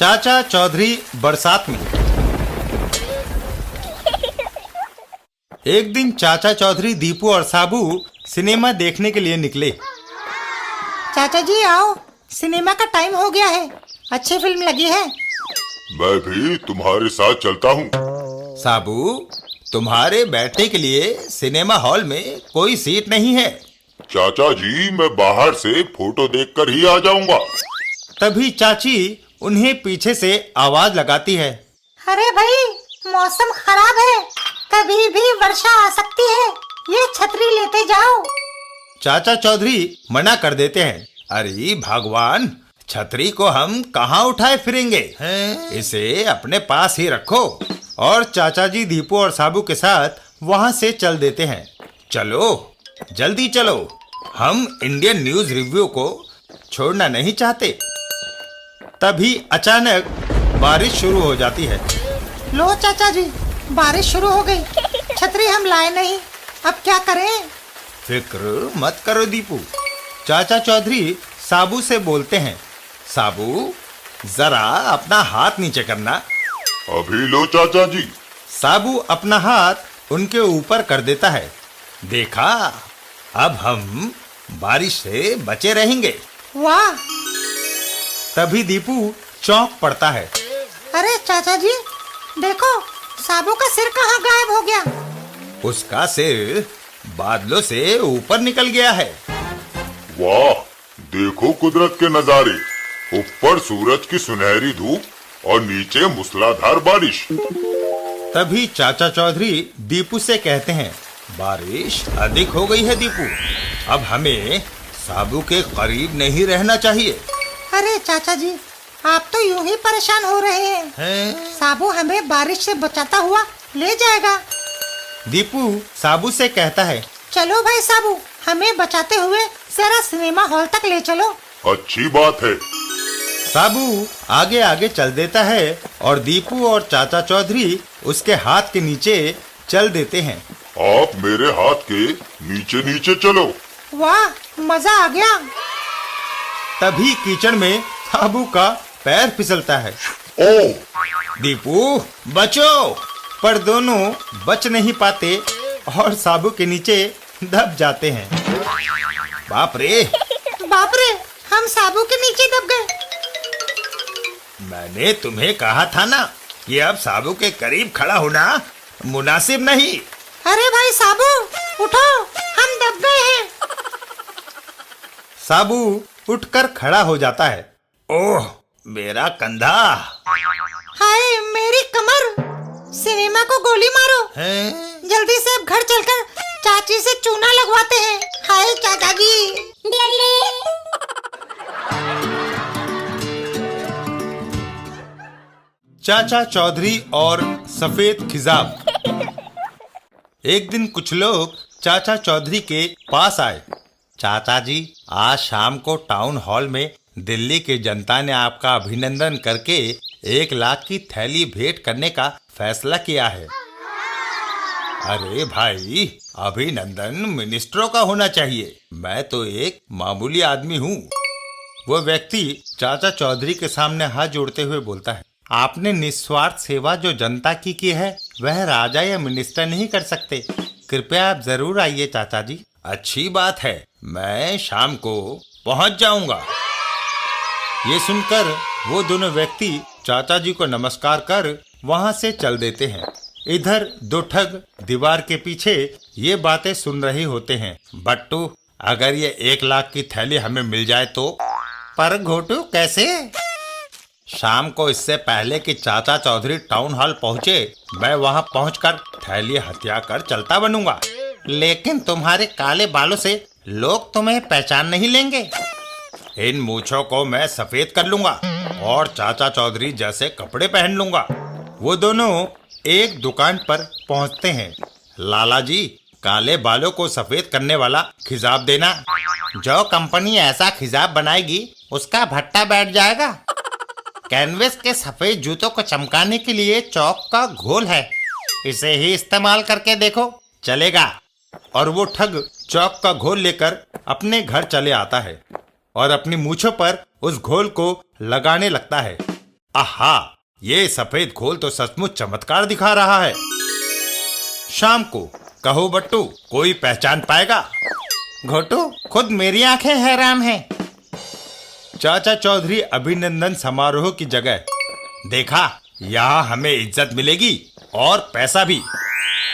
चाचा चौधरी बरसात में। एक दिन चाचा चौधरी दीपू और साबू सिनेमा देखने के लिए निकले। चाचा जी आओ, सिनेमा का टाइम हो गया है, अच्छी फिल्म लगी है। मैं भी तुम्हारे साथ चलता हूँ। साबू, तुम्हारे बैठने के लिए सिनेमा हॉल में कोई सीट नहीं है। चाचा जी, मैं बाहर से फोटो देखकर ही आ जाऊंगा। तभी चाची उन्हें पीछे से आवाज लगाती है। अरे भाई, मौसम खराब है, कभी भी वर्षा आ सकती है, ये छतरी लेते जाओ। चाचा चौधरी मना कर देते हैं। अरे भगवान, छतरी को हम कहाँ उठाए फिरेंगे, इसे अपने पास ही रखो। और चाचा जी दीपू और साबू के साथ वहाँ से चल देते हैं। चलो जल्दी चलो, हम इंडियन न्यूज रिव्यू को छोड़ना नहीं चाहते। तभी अचानक बारिश शुरू हो जाती है। लो चाचा जी, बारिश शुरू हो गई, छतरी हम लाए नहीं, अब क्या करें? फिक्र मत करो दीपू, चाचा चौधरी साबू से बोलते हैं। साबू, जरा अपना हाथ नीचे करना। अभी लो चाचा जी। साबू अपना हाथ उनके ऊपर कर देता है। देखा, अब हम बारिश से बचे रहेंगे। वाह! तभी दीपू चौंक पड़ता है। अरे चाचा जी, देखो साबू का सिर कहाँ गायब हो गया? उसका सिर बादलों से ऊपर निकल गया है। वाह, देखो कुदरत के नजारे, ऊपर सूरज की सुनहरी धूप और नीचे मूसलाधार बारिश। तभी चाचा चौधरी दीपू से कहते हैं, बारिश अधिक हो गई है दीपू, अब हमें साबू के करीब नहीं रहना चाहिए। अरे चाचा जी, आप तो यूं ही परेशान हो रहे हैं। साबू हमें बारिश से बचाता हुआ ले जाएगा। दीपू साबू से कहता है, चलो भाई साबू, हमें बचाते हुए जरा सिनेमा हॉल तक ले चलो। अच्छी बात है। साबू आगे आगे चल देता है और दीपू और चाचा चौधरी उसके हाथ के नीचे चल देते हैं। आप मेरे हाथ के नीचे नीचे चलो। वाह, मजा आ गया। तभी कीचड़ में साबू का पैर फिसलता है। ओह! दीपू बचो! पर दोनों बच नहीं पाते और साबू के नीचे दब जाते हैं। बाप रे! बाप रे, हम साबू के नीचे दब गए। मैंने तुम्हें कहा था ना कि अब साबू के करीब खड़ा होना मुनासिब नहीं। अरे भाई साबू, उठो, हम दब गए हैं। साबू उठकर खड़ा हो जाता है। ओह, मेरा कंधा! हाय मेरी कमर! सिनेमा को गोली मारो, जल्दी से अब घर चलकर चाची से चूना लगवाते हैं। हाय चाचा जी! चाचा चौधरी और सफेद खिजाब। एक दिन कुछ लोग चाचा चौधरी के पास आए। चाचा जी, आज शाम को टाउन हॉल में दिल्ली की जनता ने आपका अभिनंदन करके 1 लाख की थैली भेंट करने का फैसला किया है। अरे भाई, अभिनंदन मिनिस्टरों का होना चाहिए, मैं तो एक मामूली आदमी हूँ। वो व्यक्ति चाचा चौधरी के सामने हाथ जोड़ते हुए बोलता है, आपने निस्वार्थ सेवा जो जनता की है, वह राजा या मिनिस्टर नहीं कर सकते। कृपया आप जरूर आइए चाचा जी। अच्छी बात है, मैं शाम को पहुंच जाऊंगा। ये सुनकर वो दोनों व्यक्ति चाचा जी को नमस्कार कर वहां से चल देते हैं। इधर दो ठग दीवार के पीछे ये बातें सुन रहे होते हैं। बट्टू, अगर ये 1 लाख की थैली हमें मिल जाए तो? पर घोटू कैसे? शाम को इससे पहले कि चाचा चौधरी टाउन हॉल पहुंचे, मैं वहां पहुंचकर थैली हथिया कर चलता बनूंगा। लेकिन तुम्हारे काले बालों से लोग तुम्हें पहचान नहीं लेंगे। इन मूछों को मैं सफेद कर लूंगा और चाचा चौधरी जैसे कपड़े पहन लूंगा। वो दोनों एक दुकान पर पहुंचते हैं। लाला जी, काले बालों को सफेद करने वाला खिजाब देना। जो कंपनी ऐसा खिजाब बनाएगी उसका भट्टा बैठ जाएगा। कैनवस के सफेद जूतों को चमकाने के लिए चौक का घोल है, इसे ही इस्तेमाल करके देखो, चलेगा। और वो ठग चौक का घोल लेकर अपने घर चले आता है और अपनी मूछों पर उस घोल को लगाने लगता है। आहा, ये सफेद खोल तो सचमुच चमत्कार दिखा रहा है। शाम को कहो बट्टू, कोई पहचान पाएगा? घोटू, खुद मेरी आंखें हैरान हैं। चाचा चौधरी अभिनंदन समारोह की जगह। देखा, यहाँ हमें इज्जत मिलेगी और पैसा भी।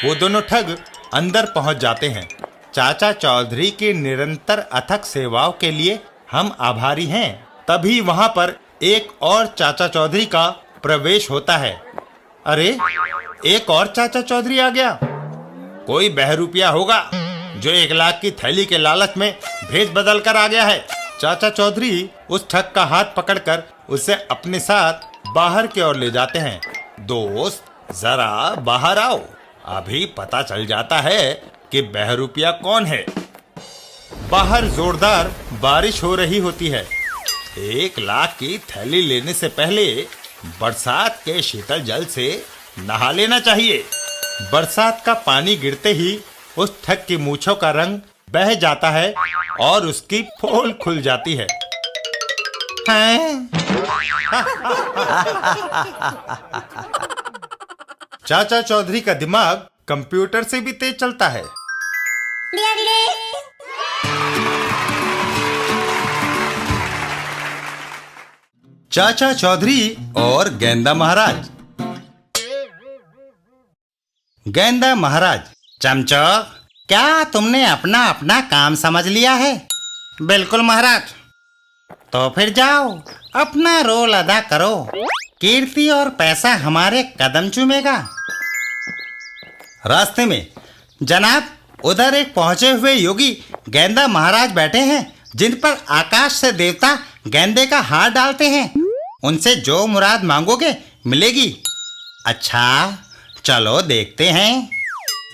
वो दोनों ठग अंदर पहुंच जाते हैं। चाचा चौधरी की निरंतर अथक सेवाओं के लिए हम आभारी हैं। तभी वहां पर एक और चाचा चौधरी का प्रवेश होता है। अरे, एक और चाचा चौधरी आ गया। कोई बहरूपिया होगा जो 1 लाख की थैली के लालच में भेज बदल कर आ गया है। चाचा चौधरी उस ठग का हाथ पकड़कर उसे अपने साथ बाहर की ओर ले जाते हैं। दोस्त, जरा बाहर आओ, अभी पता चल जाता है कि बहरूपिया कौन है। बाहर जोरदार बारिश हो रही होती है। 1 लाख की थैली लेने से पहले बरसात के शीतल जल से नहा लेना चाहिए। बरसात का पानी गिरते ही उस ठग की मूंछों का रंग बह जाता है और उसकी पोल खुल जाती है। चाचा चौधरी का दिमाग कंप्यूटर से भी तेज चलता है। चाचा चौधरी और गेंदा महाराज। गेंदा महाराज, चमचो, क्या तुमने अपना अपना काम समझ लिया है? बिल्कुल महाराज। तो फिर जाओ, अपना रोल अदा करो। कीर्ति और पैसा हमारे कदम चूमेगा। रास्ते में जनाब, उधर एक पहुंचे हुए योगी गेंदा महाराज बैठे हैं, जिन पर आकाश से देवता गेंदे का हार डालते हैं। उनसे जो मुराद मांगोगे मिलेगी। अच्छा, चलो देखते हैं।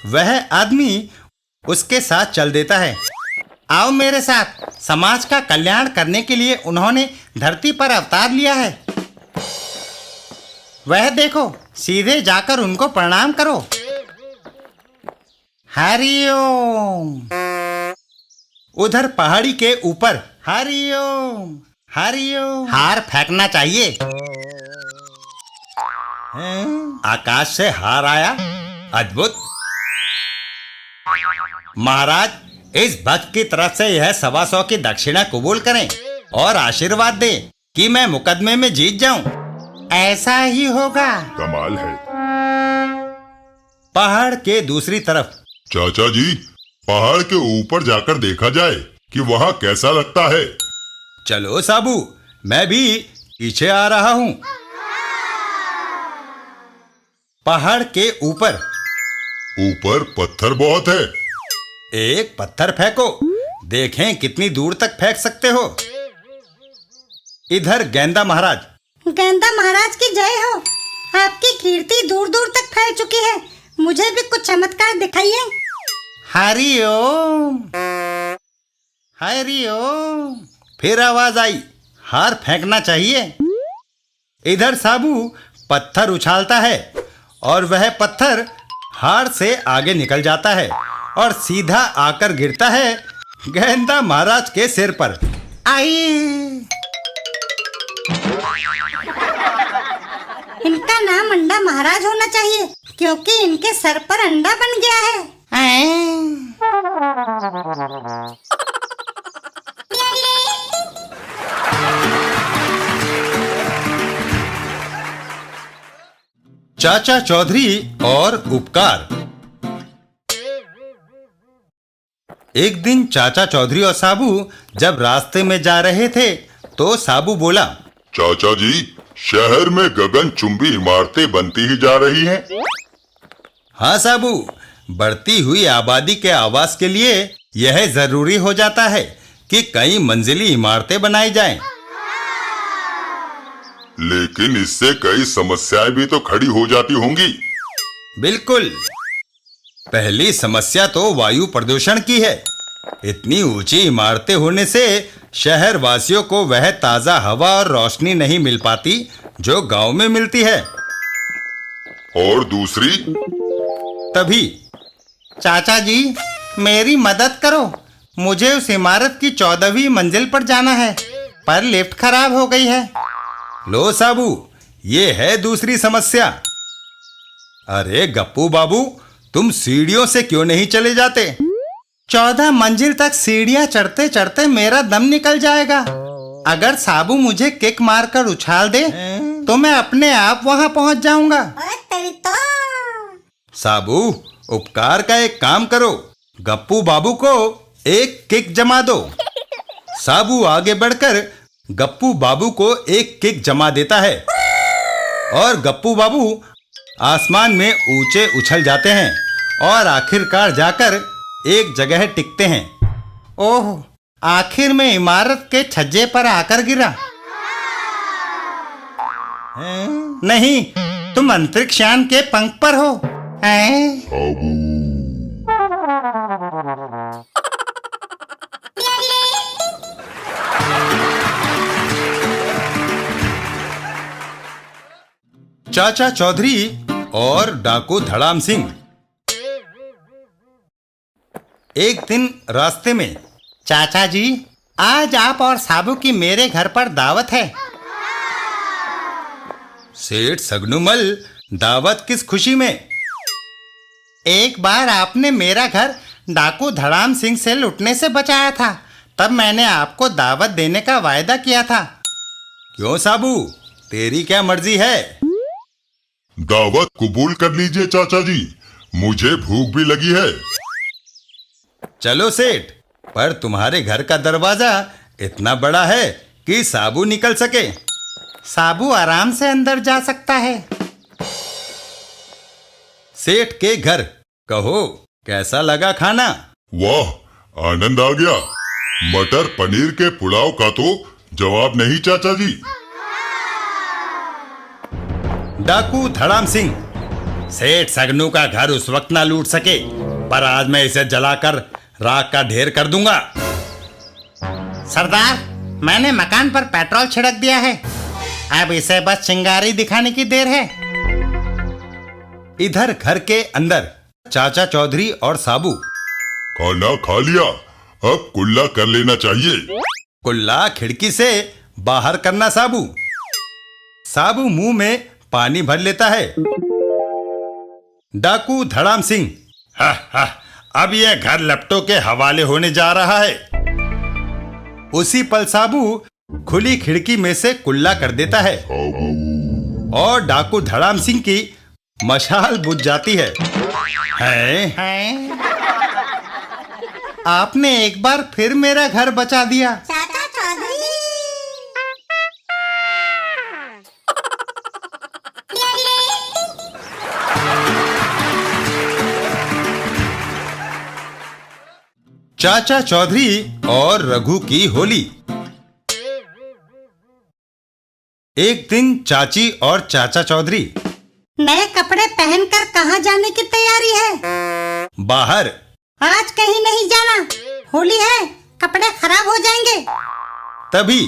वह आदमी उसके साथ चल देता है। आओ मेरे साथ। समाज का कल्याण करने के लिए उन्होंने धरती पर अवतार लिया है। वह देखो, सीधे जाकर उनको प्रणाम करो। हरिओम। उधर पहाड़ी के ऊपर हरिओम हरिओम। हार फेंकना चाहिए। आकाश से हार आया। अद्भुत। महाराज, इस भक्त की तरफ से यह 125 की दक्षिणा कबूल करें और आशीर्वाद दें कि मैं मुकदमे में जीत जाऊं। ऐसा ही होगा। कमाल है। पहाड़ के दूसरी तरफ। चाचा जी, पहाड़ के ऊपर जाकर देखा जाए कि वहाँ कैसा लगता है। चलो साबू, मैं भी पीछे आ रहा हूँ। पहाड़ के ऊपर ऊपर पत्थर बहुत है। एक पत्थर फेंको, देखें कितनी दूर तक फेंक सकते हो। इधर गेंदा महाराज। गेंदा महाराज की जय हो। आपकी कीर्ति दूर दूर तक फैल चुकी है। मुझे भी कुछ चमत्कार दिखाइए। हरिओम हरिओम। फिर आवाज आई, हार फेंकना चाहिए। इधर साबू पत्थर उछालता है और वह पत्थर हार से आगे निकल जाता है और सीधा आकर गिरता है गेंदा महाराज के सिर पर। आई। इनका नाम अंडा महाराज होना चाहिए, क्योंकि इनके सर पर अंडा बन गया है। चाचा चौधरी और उपकार। एक दिन चाचा चौधरी और साबू जब रास्ते में जा रहे थे तो साबू बोला, चाचा जी, शहर में गगनचुंबी इमारतें बनती ही जा रही हैं। हाँ साबू, बढ़ती हुई आबादी के आवास के लिए यह जरूरी हो जाता है कि कई मंजिली इमारतें बनाई जाएं। लेकिन इससे कई समस्याएं भी तो खड़ी हो जाती होंगी। बिल्कुल। पहली समस्या तो वायु प्रदूषण की है। इतनी ऊंची इमारतें होने से शहर वासियों को वह ताजा हवा और रोशनी नहीं मिल पाती जो गांव में मिलती है। और दूसरी? तभी चाचा जी, मेरी मदद करो। मुझे उस इमारत की 14वीं मंजिल पर जाना है, पर लिफ्ट खराब हो गई है। लो साबू, ये है दूसरी समस्या। अरे गप्पू बाबू, तुम सीढ़ियों से क्यों नहीं चले जाते? 14 मंजिल तक सीढ़ियां चढ़ते चढ़ते मेरा दम निकल जाएगा। अगर साबू मुझे किक मारकर उछाल दे तो मैं अपने आप वहां पहुंच जाऊंगा। अरे तेरी तो। साबू, उपकार का एक काम करो, गप्पू बाबू को एक किक जमा दो। साबू आगे बढ़कर गप्पू बाबू को एक किक जमा देता है और गप्पू बाबू आसमान में ऊंचे उछल जाते हैं और आखिरकार जाकर एक जगह टिकते हैं। ओह, आखिर में इमारत के छज्जे पर आकर गिरा। नहीं, तुम अंतरिक्ष यान के पंख पर हो। चाचा चौधरी और डाकू धड़ाम सिंह। एक दिन रास्ते में। चाचा जी, आज आप और साबू की मेरे घर पर दावत है। सेठ सगनुमल, दावत किस खुशी में? एक बार आपने मेरा घर डाकू धड़ाम सिंह से लुटने से बचाया था, तब मैंने आपको दावत देने का वायदा किया था। क्यों साबू, तेरी क्या मर्जी है? दावत कबूल कर लीजिए चाचा जी, मुझे भूख भी लगी है। चलो सेठ, पर तुम्हारे घर का दरवाजा इतना बड़ा है कि साबू निकल सके। साबू आराम से अंदर जा सकता है। सेठ के घर। कहो, कैसा लगा खाना? वाह, आनंद आ गया। मटर पनीर के पुलाव का तो जवाब नहीं चाचा जी। डाकू धड़ाम सिंह। सेठ सगनू का घर उस वक्त ना लूट सके, पर आज मैं इसे जलाकर राख का ढेर कर दूंगा। सरदार, मैंने मकान पर पेट्रोल छिड़क दिया है, अब इसे बस चिंगारी दिखाने की देर है। इधर घर के अंदर चाचा चौधरी और साबू। खाना खा लिया, अब कुल्ला कर लेना चाहिए। कुल्ला खिड़की से बाहर करना साबू। साबू मुंह में पानी भर लेता है। डाकू धड़ाम सिंह। हा हा, अब यह घर लपटों के हवाले होने जा रहा है। उसी पल साबू खुली खिड़की में से कुल्ला कर देता है और डाकू धड़ाम सिंह की मशाल बुझ जाती है। आपने एक बार फिर मेरा घर बचा दिया। चाचा चौधरी। चाचा चौधरी और रघु की होली। एक दिन चाची और चाचा चौधरी। नए कपड़े पहनकर कहाँ जाने की तैयारी है? बाहर। आज कहीं नहीं जाना, होली है, कपड़े खराब हो जाएंगे। तभी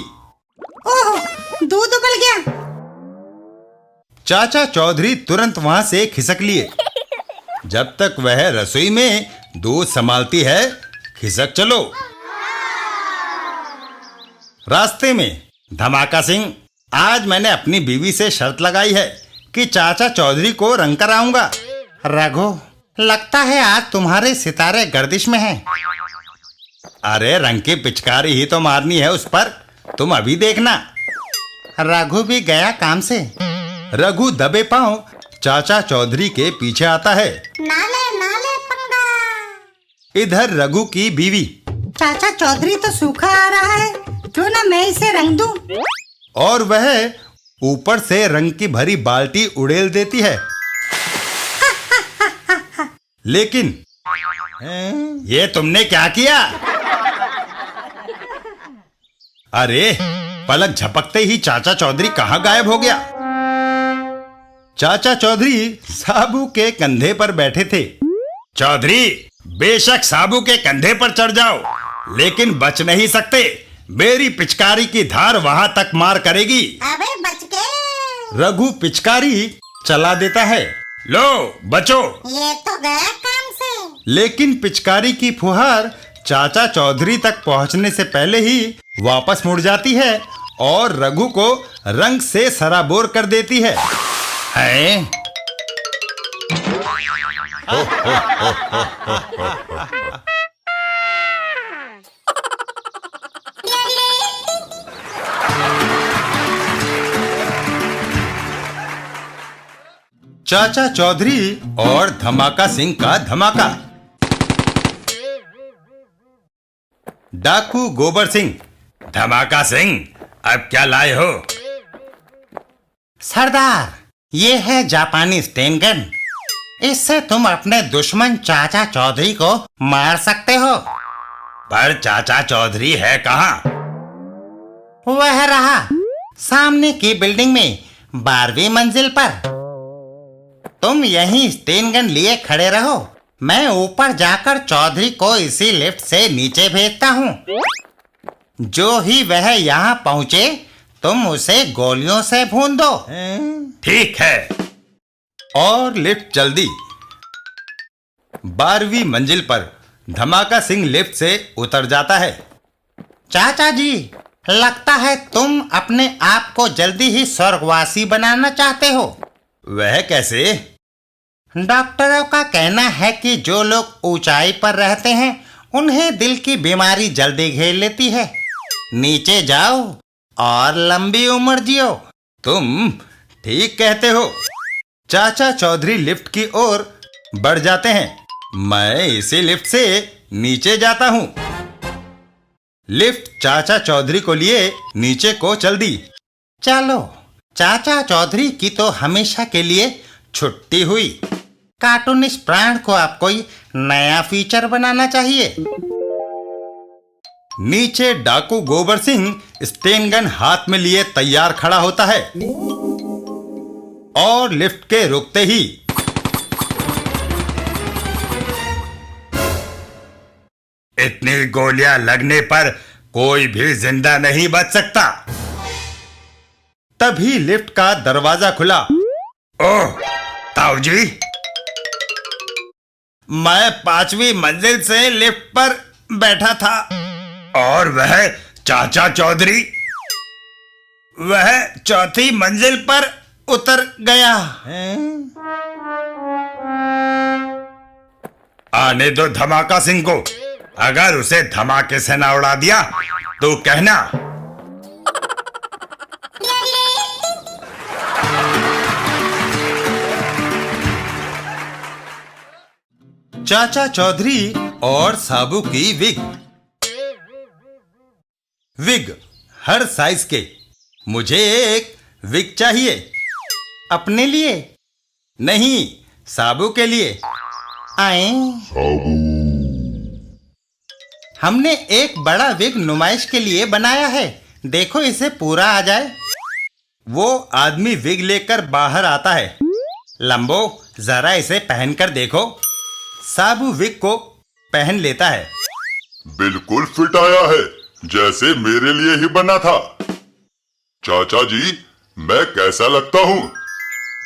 ओह, दूध उबल गया। चाचा चौधरी तुरंत वहां से खिसक लिए। जब तक वह रसोई में दूध संभालती है, खिसक चलो। रास्ते में धमाका सिंह। आज मैंने अपनी बीवी से शर्त लगाई है कि चाचा चौधरी को रंग कर आऊंगा। रघु, लगता है आज तुम्हारे सितारे गर्दिश में हैं। अरे रंग की पिचकारी ही तो मारनी है उस पर, तुम अभी देखना। रघु भी गया काम से। रघु दबे पांव चाचा चौधरी के पीछे आता है। नाले नाले पंगा। इधर रघु की बीवी। चाचा चौधरी तो सूखा आ रहा है, क्यों ना मैं इसे रंग दूं? और वह ऊपर से रंग की भरी बाल्टी उड़ेल देती है। लेकिन ये तुमने क्या किया? अरे पलक झपकते ही चाचा चौधरी कहाँ गायब हो गया? चाचा चौधरी साबू के कंधे पर बैठे थे। चौधरी, बेशक साबू के कंधे पर चढ़ जाओ, लेकिन बच नहीं सकते। मेरी पिचकारी की धार वहां तक मार करेगी। अबे बच गए। रघु पिचकारी चला देता है। लो बचो। ये तो गया काम से। लेकिन पिचकारी की फुहार चाचा चौधरी तक पहुंचने से पहले ही वापस मुड़ जाती है और रघु को रंग से सराबोर कर देती है। चाचा चौधरी और धमाका सिंह का धमाका। डाकू गोबर सिंह। धमाका सिंह, अब क्या लाए हो? सरदार, ये है जापानी स्टेन गन। इससे तुम अपने दुश्मन चाचा चौधरी को मार सकते हो। पर चाचा चौधरी है कहाँ? वह रहा सामने की बिल्डिंग में 12वीं मंजिल पर। तुम यहीं स्टेन गन लिए खड़े रहो, मैं ऊपर जाकर चौधरी को इसी लिफ्ट से नीचे भेजता हूँ। जो ही वह यहाँ पहुँचे तुम उसे गोलियों से भून दो। ठीक है। और लिफ्ट चल दी। 12वीं मंजिल पर धमाका सिंह लिफ्ट से उतर जाता है। चाचा जी, लगता है तुम अपने आप को जल्दी ही स्वर्गवासी बनाना चाहते हो। वह कैसे? डॉक्टरों का कहना है कि जो लोग ऊंचाई पर रहते हैं उन्हें दिल की बीमारी जल्दी घेर लेती है। नीचे जाओ और लंबी उम्र जियो। तुम ठीक कहते हो। चाचा चौधरी लिफ्ट की ओर बढ़ जाते हैं। मैं इसी लिफ्ट से नीचे जाता हूँ। लिफ्ट चाचा चौधरी को लिए नीचे को चल दी। चलो, चाचा चौधरी की तो हमेशा के लिए छुट्टी हुई। कार्टूनिस्ट प्राण को आप कोई नया फीचर बनाना चाहिए। नीचे डाकू गोबर सिंह स्टेन गन हाथ में लिए तैयार खड़ा होता है और लिफ्ट के रुकते ही इतनी गोलियां लगने पर कोई भी जिंदा नहीं बच सकता। तभी लिफ्ट का दरवाजा खुला। ओह ताऊ जी, मैं 5वीं मंजिल से लिफ्ट पर बैठा था और वह चाचा चौधरी वह 4थी मंजिल पर उतर गया। आने दो धमाका सिंह को। अगर उसे धमाके से ना उड़ा दिया तो कहना। चाचा चौधरी और साबू की विग। विग हर साइज के। मुझे एक विग चाहिए। अपने लिए? नहीं, साबू के लिए। आए। हमने एक बड़ा विग नुमाइश के लिए बनाया है, देखो इसे पूरा आ जाए। वो आदमी विग लेकर बाहर आता है। लंबो, जरा इसे पहनकर देखो। साबू विग को पहन लेता है। बिल्कुल फिट आया है, जैसे मेरे लिए ही बना था। चाचा जी, मैं कैसा लगता हूँ?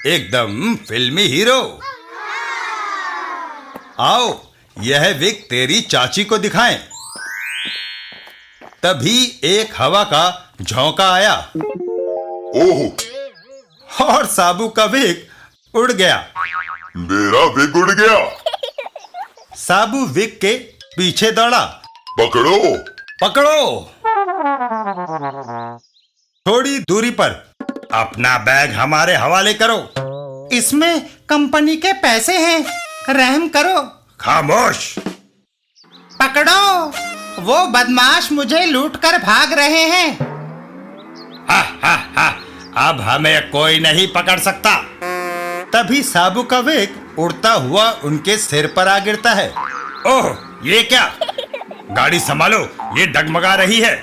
एकदम फिल्मी हीरो। आओ, यह विग तेरी चाची को दिखाएं। तभी एक हवा का झोंका आया ओह! और साबू का विग उड़ गया। मेरा विग उड़ गया। साबू विग के पीछे दौड़ा। पकड़ो! पकड़ो! थोड़ी दूरी पर अपना बैग हमारे हवाले करो। इसमें कंपनी के पैसे हैं, रहम करो। खामोश! पकड़ो, वो बदमाश मुझे लूटकर भाग रहे हैं। हा हा हा, अब हमें कोई नहीं पकड़ सकता। तभी साबू का वेग उड़ता हुआ उनके सिर पर आ गिरता है। ओह, ये क्या? गाड़ी संभालो, ये डगमगा रही है।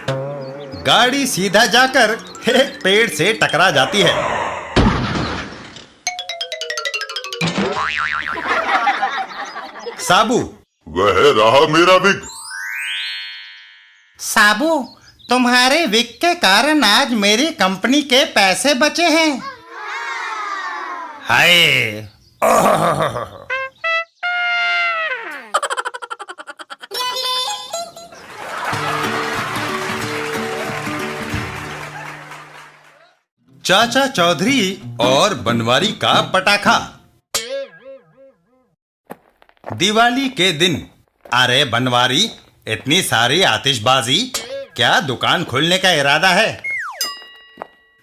गाड़ी सीधा जाकर एक पेड़ से टकरा जाती है। साबू, वह रहा मेरा विग। साबू, तुम्हारे विग के कारण आज मेरी कंपनी के पैसे बचे हैं। हाय! ओह! चाचा चौधरी और बनवारी का पटाखा। दिवाली के दिन। अरे बनवारी, इतनी सारी आतिशबाजी, क्या दुकान खोलने का इरादा है?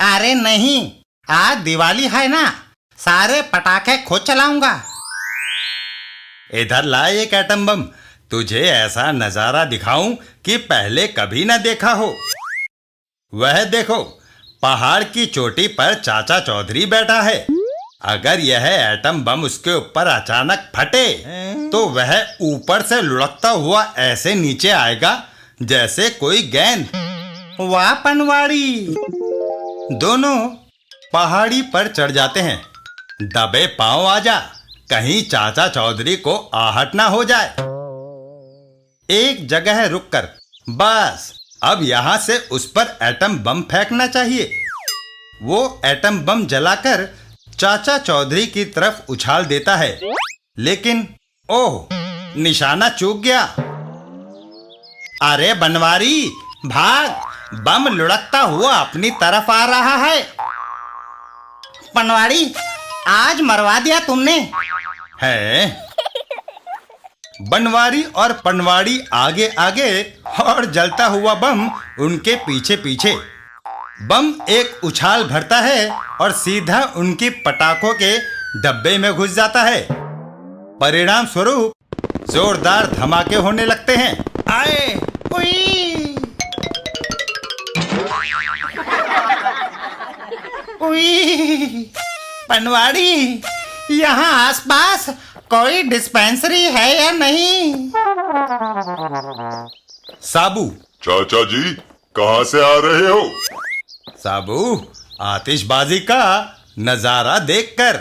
अरे नहीं, आज दिवाली है ना, सारे पटाखे खुद चलाऊंगा। इधर ला एक एटम बम, तुझे ऐसा नजारा दिखाऊं कि पहले कभी न देखा हो। वह देखो, पहाड़ की चोटी पर चाचा चौधरी बैठा है। अगर यह एटम बम उसके ऊपर अचानक फटे तो वह ऊपर से लुढ़कता हुआ ऐसे नीचे आएगा जैसे कोई गेंद। वाह पनवाड़ी। दोनों पहाड़ी पर चढ़ जाते हैं। दबे पांव आजा, कहीं चाचा चौधरी को आहट ना हो जाए। एक जगह रुककर बस अब यहां से उस पर एटम बम फेंकना चाहिए। वो एटम बम जलाकर चाचा चौधरी की तरफ उछाल देता है, लेकिन ओह, निशाना चूक गया। अरे बनवारी भाग, बम लुढ़कता हुआ अपनी तरफ आ रहा है। पनवाड़ी, आज मरवा दिया तुमने। है बनवारी और पनवाड़ी आगे आगे और जलता हुआ बम उनके पीछे पीछे। बम एक उछाल भरता है और सीधा उनकी पटाखों के डब्बे में घुस जाता है। परिणाम स्वरूप जोरदार धमाके होने लगते हैं। आए उई, उई। पनवाड़ी, यहाँ आसपास कोई डिस्पेंसरी है या नहीं? साबू। चाचा जी, कहाँ से आ रहे हो? साबू, आतिशबाजी का नजारा देखकर।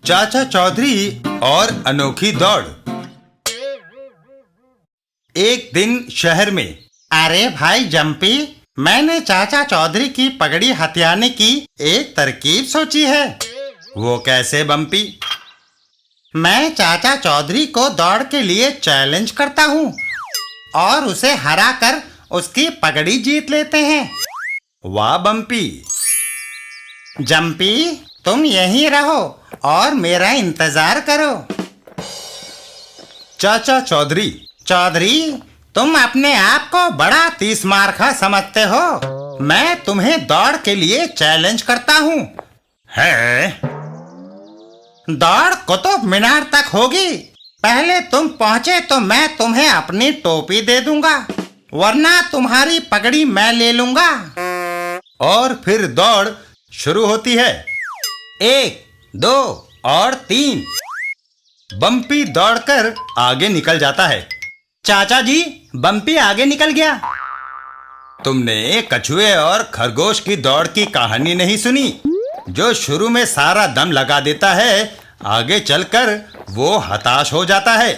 चाचा चौधरी और अनोखी दौड़। एक दिन शहर में। अरे भाई जंपी, मैंने चाचा चौधरी की पगड़ी हथियाने की एक तरकीब सोची है। वो कैसे बम्पी? मैं चाचा चौधरी को दौड़ के लिए चैलेंज करता हूँ और उसे हराकर उसकी पगड़ी जीत लेते हैं। वाह बम्पी। जंपी, तुम यहीं रहो और मेरा इंतजार करो। चाचा चौधरी। चौधरी, तुम अपने आप को बड़ा तीसमारखा समझते हो। मैं तुम्हें दौड़ के लिए चैलेंज करता हूँ। है? दौड़ कुतुब मीनार तक होगी। पहले तुम पहुंचे तो मैं तुम्हें अपनी टोपी दे दूंगा, वरना तुम्हारी पगड़ी मैं ले लूंगा। और फिर दौड़ शुरू होती है। 1, 2 और 3। बम्पी दौड़कर आगे निकल जाता है। चाचा जी, बम्पी आगे निकल गया। तुमने कछुए और खरगोश की दौड़ की कहानी नहीं सुनी? जो शुरू में सारा दम लगा देता है, आगे चलकर वो हताश हो जाता है।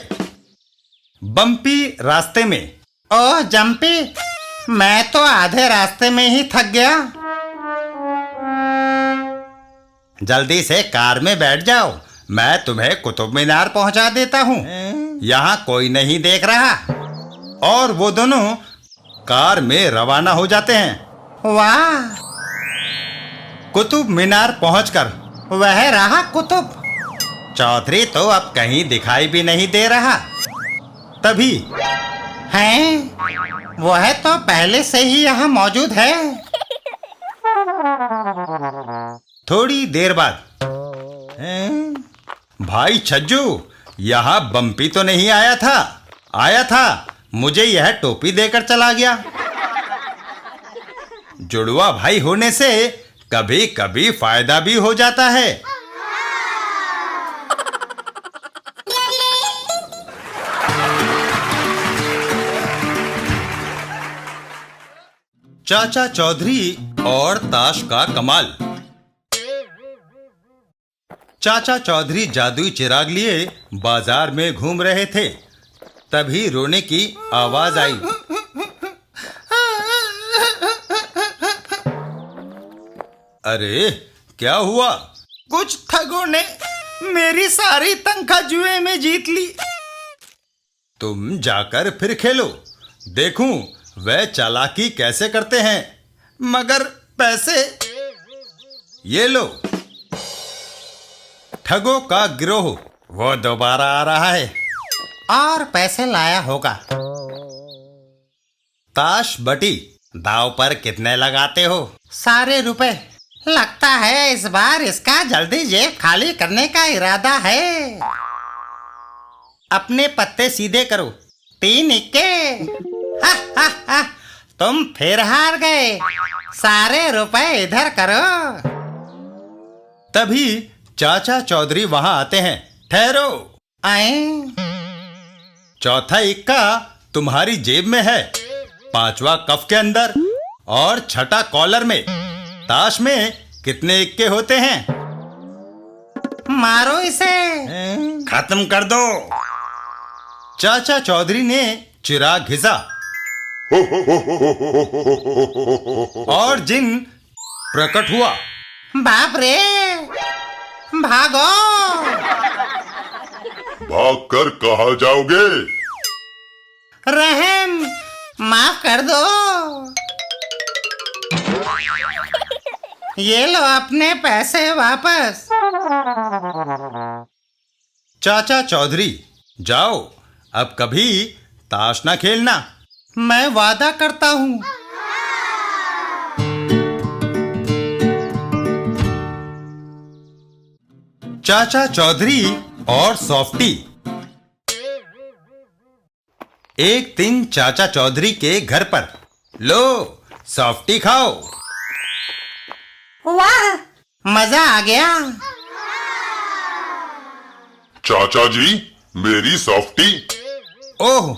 बम्पी रास्ते में। ओह जंपी, मैं तो आधे रास्ते में ही थक गया। जल्दी से कार में बैठ जाओ, मैं तुम्हें कुतुब मीनार पहुंचा देता हूँ। यहाँ कोई नहीं देख रहा। और वो दोनों कार में रवाना हो जाते हैं। वाह! कुतुब मीनार पहुंचकर वह रहा कुतुब। चौधरी तो अब कहीं दिखाई भी नहीं दे रहा। तभी हैं? वह तो पहले से ही यहाँ मौजूद है। थोड़ी देर बाद, भाई छज्जू, यहाँ बम्पी तो नहीं आया था? आया था, मुझे यह टोपी देकर चला गया। जुड़वा भाई होने से कभी कभी फायदा भी हो जाता है। चाचा चौधरी और ताश का कमाल। चाचा चौधरी जादुई चिराग लिए बाजार में घूम रहे थे। तभी रोने की आवाज आई। अरे क्या हुआ? कुछ ठगों ने मेरी सारी तनख्वाह जुए में जीत ली। तुम जाकर फिर खेलो, देखूं वह चालाकी कैसे करते हैं। मगर पैसे? ये लो, ठगों का गिरोह वो दोबारा आ रहा है। और पैसे लाया होगा। ताश बटी, दाव पर कितने लगाते हो? सारे रुपए। लगता है इस बार इसका जल्दी जेब खाली करने का इरादा है। अपने पत्ते सीधे करो। 3 इक्के। हा, हा, हा, तुम फिर हार गए। सारे रुपए इधर करो। तभी चाचा चौधरी वहां आते हैं। ठहरो, आए। चौथा इक्का तुम्हारी जेब में है, 5वां कफ के अंदर और छठा कॉलर में। ताश में कितने इक्के होते हैं? मारो इसे। खत्म कर दो। चाचा चौधरी ने चिराग घिसा और जिन प्रकट हुआ। बाप रे, भागो। भागकर कहाँ जाओगे? रहम, माफ कर दो। ये लो अपने पैसे वापस। चाचा चौधरी, जाओ, अब कभी ताश ना खेलना। मैं वादा करता हूँ। चाचा चौधरी और सॉफ्टी। एक दिन चाचा चौधरी के घर पर, लो सॉफ्टी खाओ। वाह, मजा आ गया। चाचा जी, मेरी सॉफ्टी। ओह,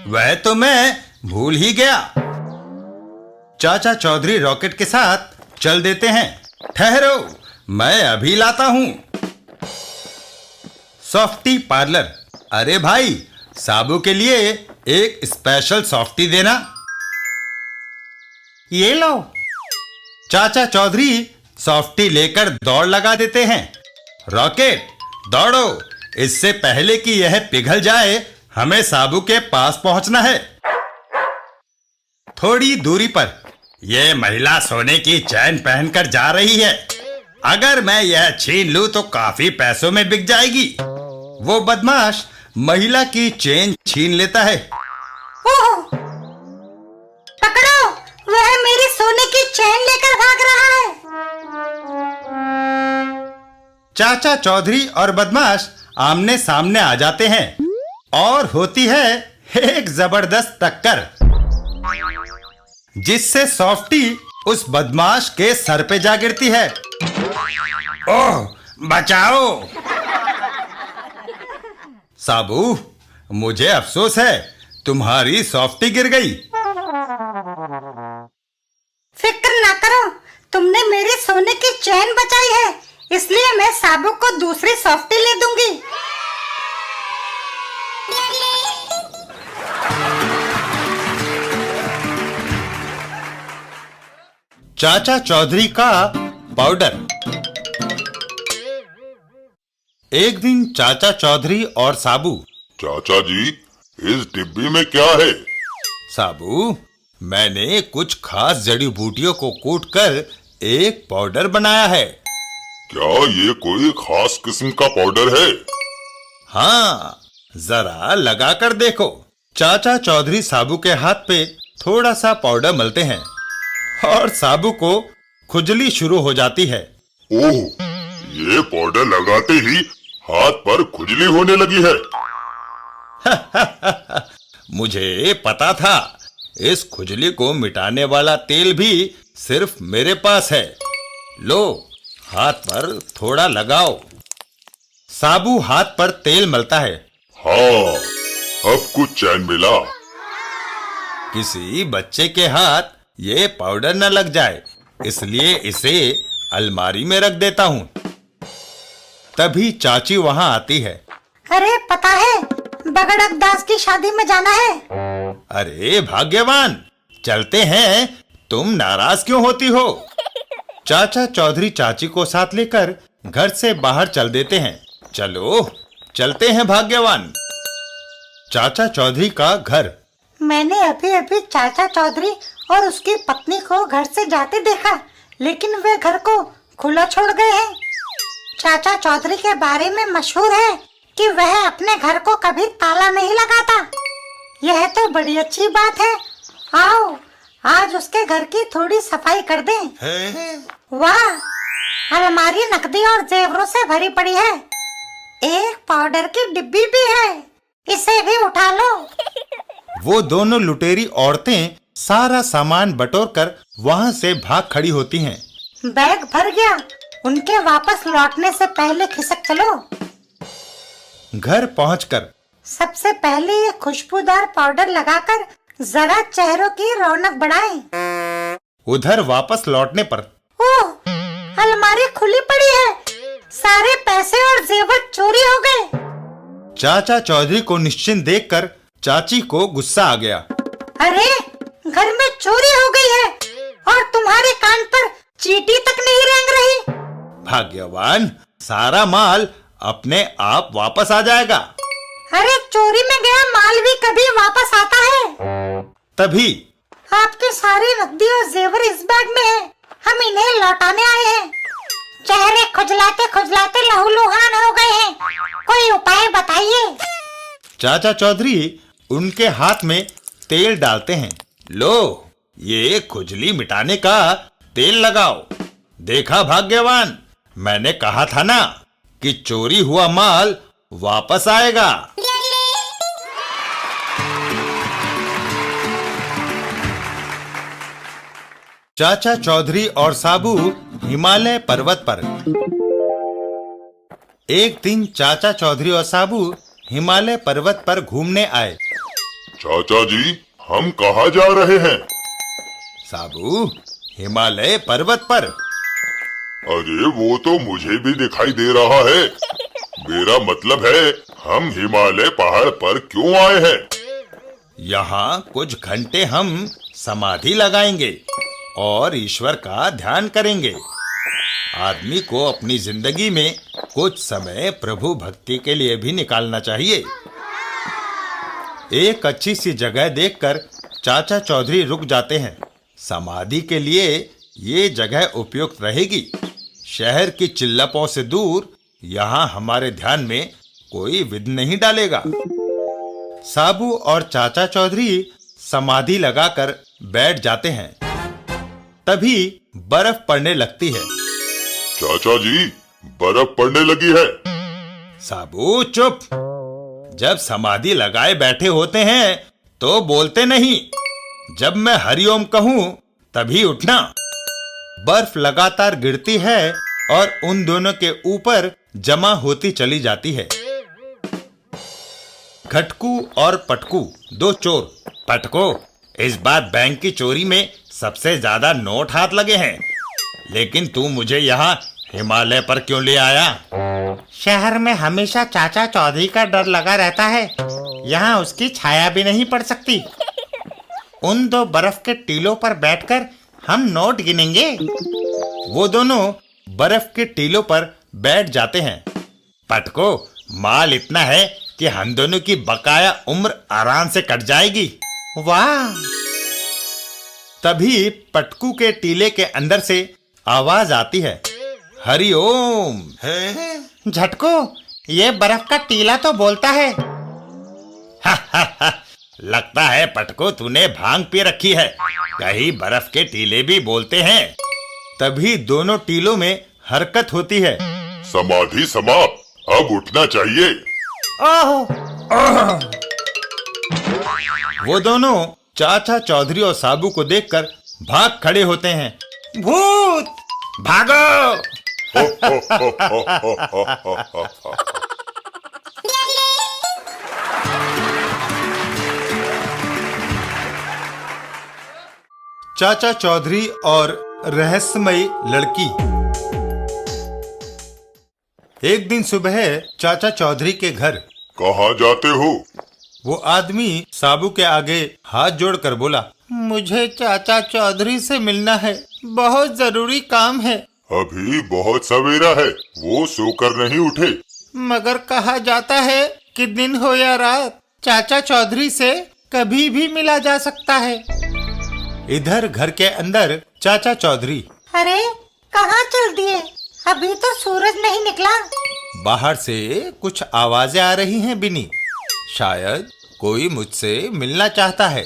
वह तो मैं भूल ही गया। चाचा चौधरी रॉकेट के साथ चल देते हैं। ठहरो, मैं अभी लाता हूं। Softy parlour. अरे भाई, साबू के लिए एक स्पेशल सॉफ्टी देना। ये लो। चाचा चौधरी सॉफ्टी लेकर दौड़ लगा देते हैं। रॉकेट, दौड़ो, इससे पहले कि यह पिघल जाए हमें साबू के पास पहुंचना है। थोड़ी दूरी पर यह महिला सोने की चैन पहनकर जा रही है। अगर मैं यह छीन लूं तो काफी पैसों में बिक जाएगी। वो बदमाश महिला की चेन छीन लेता है। ओह, पकड़ो, वह मेरी सोने की चैन लेकर भाग रहा है। चाचा चौधरी और बदमाश आमने सामने आ जाते हैं और होती है एक जबरदस्त टक्कर, जिससे सॉफ्टी उस बदमाश के सर पे जा गिरती है। ओह, बचाओ। साबू, मुझे अफसोस है, तुम्हारी सॉफ्टी गिर गई। फिक्र ना करो, तुमने मेरी सोने की चैन बचाई है, इसलिए मैं साबू को दूसरी सॉफ्टी ले दूंगी। चाचा चौधरी का पाउडर। एक दिन चाचा चौधरी और साबू। चाचा जी, इस डिब्बी में क्या है? साबू, मैंने कुछ खास जड़ी बूटियों को कूटकर एक पाउडर बनाया है। क्या ये कोई खास किस्म का पाउडर है? हाँ, जरा लगा कर देखो। चाचा चौधरी साबू के हाथ पे थोड़ा सा पाउडर मलते हैं और साबू को खुजली शुरू हो जाती है। ओह, ये पाउडर लगाते ही हाथ पर खुजली होने लगी है। मुझे पता था, इस खुजली को मिटाने वाला तेल भी सिर्फ मेरे पास है। लो, हाथ पर थोड़ा लगाओ। साबू हाथ पर तेल मलता है। हाँ, अब कुछ चैन मिला। किसी बच्चे के हाथ ये पाउडर न लग जाए, इसलिए इसे अलमारी में रख देता हूँ। तभी चाची वहां आती है। अरे पता है, बगड़क दास की शादी में जाना है। अरे भाग्यवान, चलते हैं, तुम नाराज क्यों होती हो? चाचा चौधरी चाची को साथ लेकर घर से बाहर चल देते हैं। चलो चलते हैं भाग्यवान। चाचा चौधरी का घर। मैंने अभी अभी चाचा चौधरी और उसकी पत्नी को घर से जाते देखा, लेकिन वे घर को खुला छोड़ गए हैं। चाचा चौधरी के बारे में मशहूर है कि वह अपने घर को कभी ताला नहीं लगाता। यह तो बड़ी अच्छी बात है। आओ आज उसके घर की थोड़ी सफाई कर दें। वाह, अलमारी नकदी और जेवरों से भरी पड़ी है। एक पाउडर की डिब्बी भी है, इसे भी उठा लो। वो दोनों लुटेरी औरतें सारा सामान बटोरकर वहां से भाग खड़ी होती हैं। बैग भर गया, उनके वापस लौटने से पहले खिसक चलो। घर पहुंचकर सबसे पहले ये खुशबूदार पाउडर लगाकर जरा चेहरों की रौनक बढ़ाएं। उधर वापस लौटने पर ओह, अलमारी खुली पड़ी है, सारे पैसे और जेवर चोरी हो गए। चाचा चौधरी को निश्चिंत देखकर चाची को गुस्सा आ गया। अरे, घर में चोरी हो गई है और तुम्हारे कान पर चींटी तक नहीं रेंग रही। भाग्यवान, सारा माल अपने आप वापस आ जाएगा। अरे, चोरी में गया माल भी कभी वापस आता है। तभी आपके सारे नकदी और जेवर इस बैग में है, हम इन्हें लौटाने आए हैं। चेहरे खुजलाते खुजलाते लहूलुहान हो गए हैं, कोई उपाय बताइए। चाचा चौधरी उनके हाथ में तेल डालते हैं। लो, ये खुजली मिटाने का तेल लगाओ। देखा भाग्यवान, मैंने कहा था ना कि चोरी हुआ माल वापस आएगा। चाचा चौधरी और साबू हिमालय पर्वत पर। एक दिन चाचा चौधरी और साबू हिमालय पर्वत पर घूमने आए। चाचा जी, हम कहाँ जा रहे हैं? साबू, हिमालय पर्वत पर। अरे वो तो मुझे भी दिखाई दे रहा है। मेरा मतलब है, हम हिमालय पहाड़ पर क्यों आए हैं? यहाँ कुछ घंटे हम समाधि लगाएंगे और ईश्वर का ध्यान करेंगे। आदमी को अपनी जिंदगी में कुछ समय प्रभु भक्ति के लिए भी निकालना चाहिए। एक अच्छी सी जगह देखकर चाचा चौधरी रुक जाते हैं। समाधि के लिए ये जगह उपयुक्त रहेगी। शहर की चिल्लपों से दूर यहाँ हमारे ध्यान में कोई विघ्न नहीं डालेगा। साबू और चाचा चौधरी समाधि लगाकर बैठ जाते हैं। तभी बर्फ पड़ने लगती है। चाचा जी, बर्फ पड़ने लगी है। साबू चुप। जब समाधि लगाए बैठे होते हैं तो बोलते नहीं। जब मैं हरिओम कहूं तभी उठना। बर्फ लगातार गिरती है और उन दोनों के ऊपर जमा होती चली जाती है। घटकू और पटकू, दो चोर। पटको, इस बार बैंक की चोरी में सबसे ज्यादा नोट हाथ लगे हैं, लेकिन तू मुझे यहाँ हिमालय पर क्यों ले आया? शहर में हमेशा चाचा चौधरी का डर लगा रहता है, यहाँ उसकी छाया भी नहीं पड़ सकती। उन दो बर्फ के टीलों पर बैठकर हम नोट गिनेंगे। वो दोनों बर्फ के टीलों पर बैठ जाते हैं। पटको, माल इतना है कि हम दोनों की बकाया उम्र आराम से कट जाएगी। वाह! तभी पटकू के टीले के अंदर से आवाज आती है, हरि ओम। झटको, ये बर्फ का टीला तो बोलता है। लगता है पटको तूने भांग पी रखी है, कहीं बर्फ के टीले भी बोलते हैं। तभी दोनों टीलों में हरकत होती है। समाधि समाप्त, अब उठना चाहिए। ओह! वो दोनों चाचा चौधरी और साबू को देखकर भाग खड़े होते हैं। भूत, भागो! चाचा चौधरी और रहस्यमयी लड़की। एक दिन सुबह चाचा चौधरी के घर। कहाँ जाते हो? वो आदमी साबू के आगे हाथ जोड़कर बोला, मुझे चाचा चौधरी से मिलना है, बहुत जरूरी काम है। अभी बहुत सवेरा है, वो सोकर नहीं उठे। मगर कहा जाता है कि दिन हो या रात चाचा चौधरी से कभी भी मिला जा सकता है। इधर घर के अंदर चाचा चौधरी। अरे कहाँ चल दिए? अभी तो सूरज नहीं निकला। बाहर से कुछ आवाजें आ रही हैं बिनी। शायद कोई मुझसे मिलना चाहता है।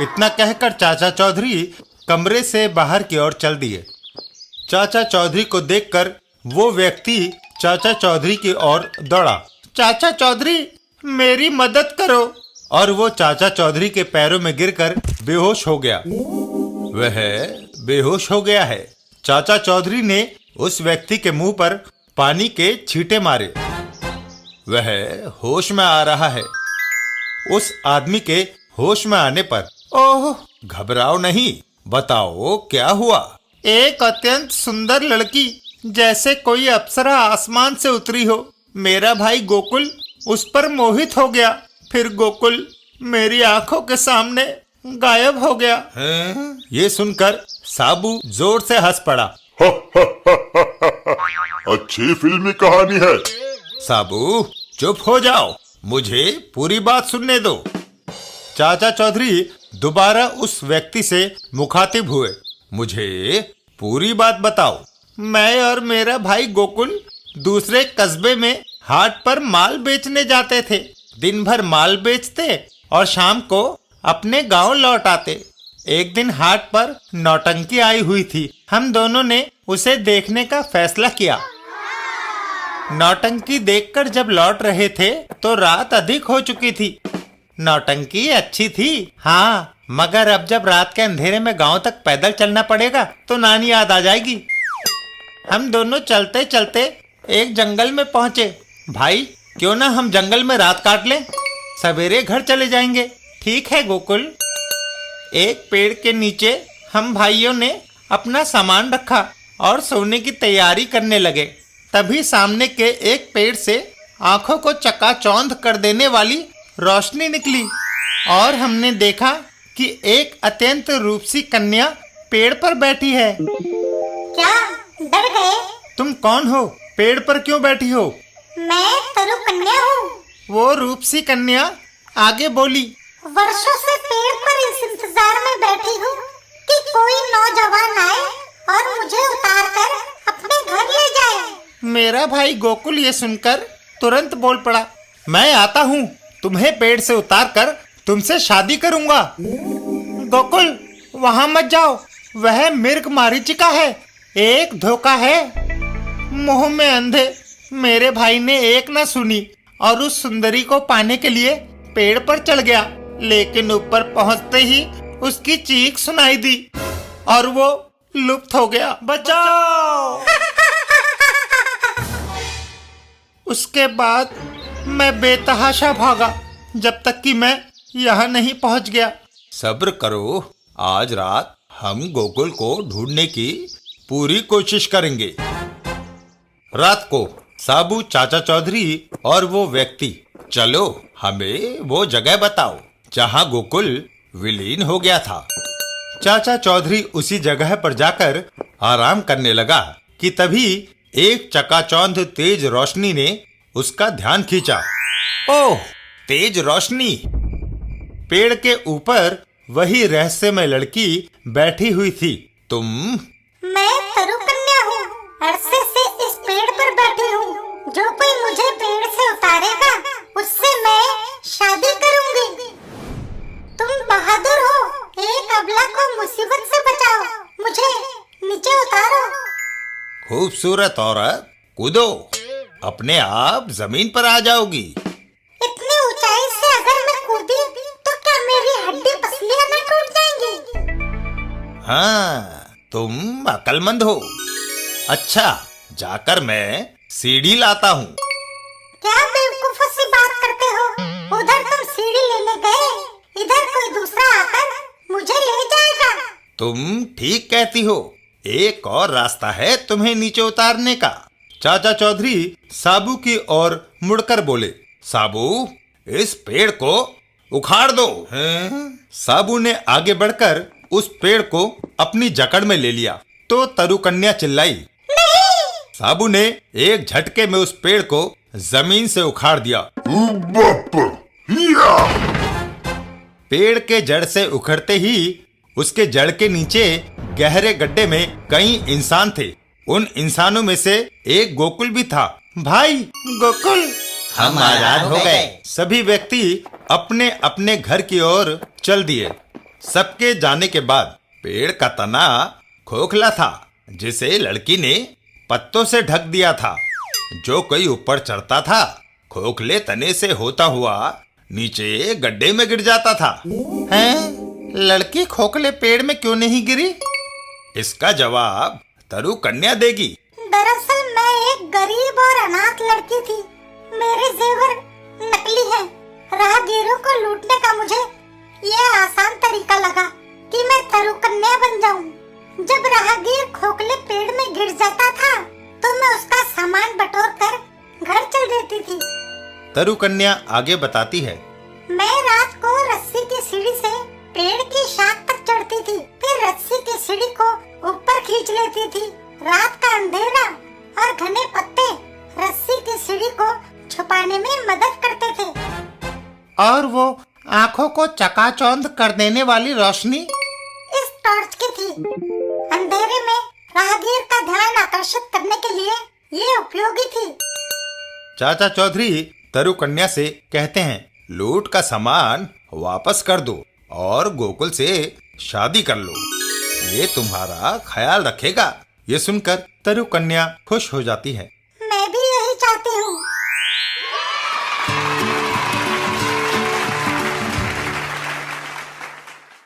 इतना कहकर चाचा चौधरी कमरे से बाहर की ओर चल दिए। चाचा चौधरी को देखकर वो व्यक्ति चाचा चौधरी की ओर दौड़ा। चाचा चौधरी मेरी मदद करो। और वो चाचा चौधरी के पैरों में गिरकर बेहोश हो गया। वह बेहोश हो गया है। चाचा चौधरी ने उस व्यक्ति के मुंह पर पानी के छींटे मारे। वह होश में आ रहा है। उस आदमी के होश में आने पर, ओह, घबराओ नहीं, बताओ क्या हुआ? एक अत्यंत सुंदर लड़की जैसे कोई अप्सरा आसमान से उतरी हो। मेरा भाई गोकुल उस पर मोहित हो गया। फिर गोकुल मेरी आंखों के सामने गायब हो गया। ये सुनकर साबू जोर से हंस पड़ा। अच्छी फिल्मी कहानी है। साबू चुप हो जाओ, मुझे पूरी बात सुनने दो। चाचा चौधरी दोबारा उस व्यक्ति से मुखातिब हुए। मुझे पूरी बात बताओ। मैं और मेरा भाई गोकुल दूसरे कस्बे में हाट पर माल बेचने जाते थे। दिन भर माल बेचते और शाम को अपने गांव लौट आते। एक दिन हाट पर नौटंकी आई हुई थी। हम दोनों ने उसे देखने का फैसला किया। नौटंकी देखकर जब लौट रहे थे तो रात अधिक हो चुकी थी। नौटंकी अच्छी थी, हाँ, मगर अब जब रात के अंधेरे में गांव तक पैदल चलना पड़ेगा तो नानी याद आ जाएगी। हम दोनों चलते चलते एक जंगल में पहुंचे। भाई क्यों ना हम जंगल में रात काट लें, सवेरे घर चले जाएंगे। ठीक है गोकुल। एक पेड़ के नीचे हम भाइयों ने अपना सामान रखा और सोने की तैयारी करने लगे। तभी सामने के एक पेड़ से आंखों को चकाचौंध कर देने वाली रोशनी निकली और हमने देखा कि एक अत्यंत रूपसी कन्या पेड़ पर बैठी है। क्या डर गए? तुम कौन हो? पेड़ पर क्यों बैठी हो? मैं तरु कन्या हूँ। वो रूपसी कन्या आगे बोली। वर्षों से पेड़ पर इस इंतजार में बैठी हूँ कि कोई नौजवान आए और मुझे उतार कर अपने घर ले जाए। मेरा भाई गोकुल ये सुनकर तुरंत बोल पड़ा, मैं आता हूँ, तुम्हें पेड़ से उतार कर तुमसे शादी करूंगा। गोकुल वहां मत जाओ, वह मिर्ग मारीचिका है, एक धोखा है। मुंह में अंधे मेरे भाई ने एक न सुनी और उस सुंदरी को पाने के लिए पेड़ पर चढ़ गया। लेकिन ऊपर पहुंचते ही उसकी चीख सुनाई दी और वो लुप्त हो गया। बचाओ! उसके बाद मैं बेतहाशा भागा जब तक कि मैं यहाँ नहीं पहुँच गया। सब्र करो, आज रात हम गोकुल को ढूंढने की पूरी कोशिश करेंगे। रात को साबू, चाचा चौधरी और वो व्यक्ति, चलो हमें वो जगह बताओ जहाँ गोकुल विलीन हो गया था। चाचा चौधरी उसी जगह पर जाकर आराम करने लगा कि तभी एक चकाचौंध तेज रोशनी ने उसका ध्यान खींचा। ओह, तेज रोशनी! पेड़ के ऊपर वही रहस्यमय लड़की बैठी हुई थी। तुम? मैं तरु कन्या हूँ, अरसे से इस पेड़ पर बैठी हूँ। जो कोई मुझे पेड़ से उतारेगा उससे मैं शादी करूंगी। तुम बहादुर हो, एक अबला को मुसीबत से बचाओ, मुझे नीचे उतारो। खूबसूरत औरत, कूदो, अपने आप जमीन पर आ जाओगी। इतनी ऊंचाई से अगर मैं कूदी तो क्या मेरी हड्डी पसलियां न टूट जाएंगी? हाँ, तुम अक्लमंद हो। अच्छा, जाकर मैं सीढ़ी लाता हूँ। क्या बेवकूफों सी बात करते हो? उधर तुम सीढ़ी लेने गए, इधर कोई दूसरा आकर मुझे ले जाएगा। तुम ठीक कहती हो, एक और रास्ता है तुम्हें नीचे उतारने का। चाचा चौधरी साबू की ओर मुड़कर बोले, साबू, इस पेड़ को उखाड़ दो। साबू ने आगे बढ़कर उस पेड़ को अपनी जकड़ में ले लिया तो तरु कन्या चिल्लाई, साबू ने एक झटके में उस पेड़ को जमीन से उखाड़ दिया। बाप या! पेड़ के जड़ से उखड़ते ही उसके जड़ के नीचे गहरे गड्ढे में कई इंसान थे। उन इंसानों में से एक गोकुल भी था। भाई गोकुल, हम आजाद हो गए। सभी व्यक्ति अपने अपने घर की ओर चल दिए। सबके जाने के बाद पेड़ का तना खोखला था, जिसे लड़की ने पत्तों से ढक दिया था। जो कोई ऊपर चढ़ता था, खोखले तने से होता हुआ नीचे गड्ढे में गिर जाता था। हैं? लड़की खोखले पेड़ में क्यों नहीं गिरी? इसका जवाब तरु कन्या देगी। दरअसल मैं एक गरीब और अनाथ लड़की थी। मेरे जेवर नकली हैं। राहगीरों को लूटने का मुझे ये आसान तरीका लगा कि मैं तरु कन्या बन जाऊं। जब राहगीर खोखले पेड़ में गिर जाता था तो मैं उसका सामान बटोर कर घर चल देती थी। तरु कन्या आगे बताती है। मैं रात को रस्सी की सीढ़ी से पेड़ की शाख तक चढ़ती थी, फिर रस्सी की सीढ़ी को ऊपर खींच लेती थी। रात का अंधेरा और घने पत्ते रस्सी की सीढ़ी को छुपाने में मदद करते थे। और वो आंखों को चकाचौंध कर देने वाली रोशनी इस टॉर्च की थी। अंधेरे में राहगीर का ध्यान आकर्षित करने के लिए ये उपयोगी थी। चाचा चौधरी तरु कन्या से कहते हैं, लूट का सामान वापस कर दो और गोकुल से शादी कर लो। ये तुम्हारा ख्याल रखेगा। ये सुनकर तरु कन्या खुश हो जाती है।